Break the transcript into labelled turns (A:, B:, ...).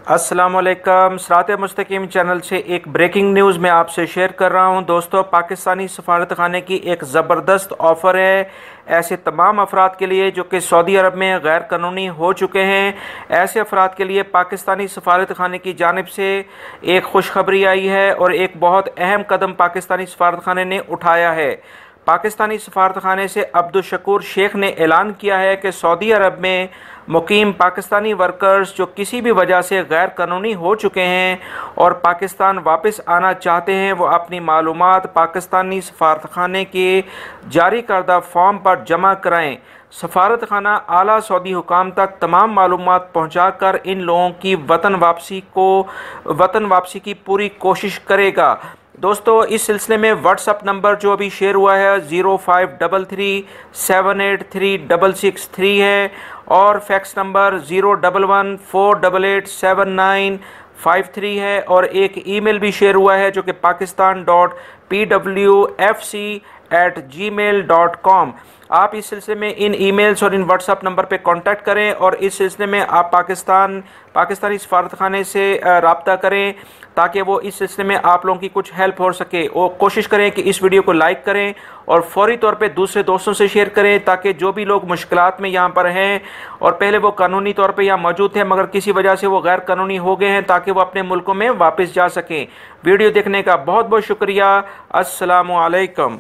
A: अस्सलामुअलैकुम। सिरात मुस्तकीम चैनल से एक ब्रेकिंग न्यूज़ मैं आपसे शेयर कर रहा हूं। दोस्तों, पाकिस्तानी सफारत खाने की एक ज़बरदस्त ऑफ़र है ऐसे तमाम अफराद के लिए जो कि सऊदी अरब में गैर कानूनी हो चुके हैं। ऐसे अफराद के लिए पाकिस्तानी सफारत खाने की जानिब से एक खुशखबरी आई है और एक बहुत अहम कदम पाकिस्तानी सफारत खाने ने उठाया है। पाकिस्तानी सफारत खाने से अब्दुल शकूर शेख ने ऐलान किया है कि सऊदी अरब में मुकीम पाकिस्तानी वर्कर्स जो किसी भी वजह से गैर कानूनी हो चुके हैं और पाकिस्तान वापस आना चाहते हैं, वो अपनी मालूमात पाकिस्तानी सफारत खाने के जारी करदा फॉर्म पर जमा कराएँ। सफारत खाना आला सऊदी हुकाम तक तमाम मालूमात पहुँचा कर इन लोगों की वतन वापसी की पूरी कोशिश करेगा। दोस्तों, इस सिलसिले में व्हाट्सअप नंबर जो अभी शेयर हुआ है 0533783663 है और फैक्स नंबर 011488795 है और एक ईमेल भी शेयर हुआ है जो कि pakistan.pwfc@gmail.com। आप इस सिलसिले में इन ईमेल्स और इन व्हाट्सएप नंबर पे कांटेक्ट करें और इस सिलसिले में आप पाकिस्तानी सफारत खाने से रब्ता करें ताकि वो इस सिलसिले में आप लोगों की कुछ हेल्प हो सके। और कोशिश करें कि इस वीडियो को लाइक करें और फौरी तौर पे दूसरे दोस्तों से शेयर करें ताकि जो भी लोग मुश्किलात में यहाँ पर हैं और पहले वो कानूनी तौर पे यहाँ मौजूद थे मगर किसी वजह से वो गैर कानूनी हो गए हैं, ताकि वो अपने मुल्कों में वापस जा सकें। वीडियो देखने का बहुत बहुत शुक्रिया। अस्सलामु अलैकुम।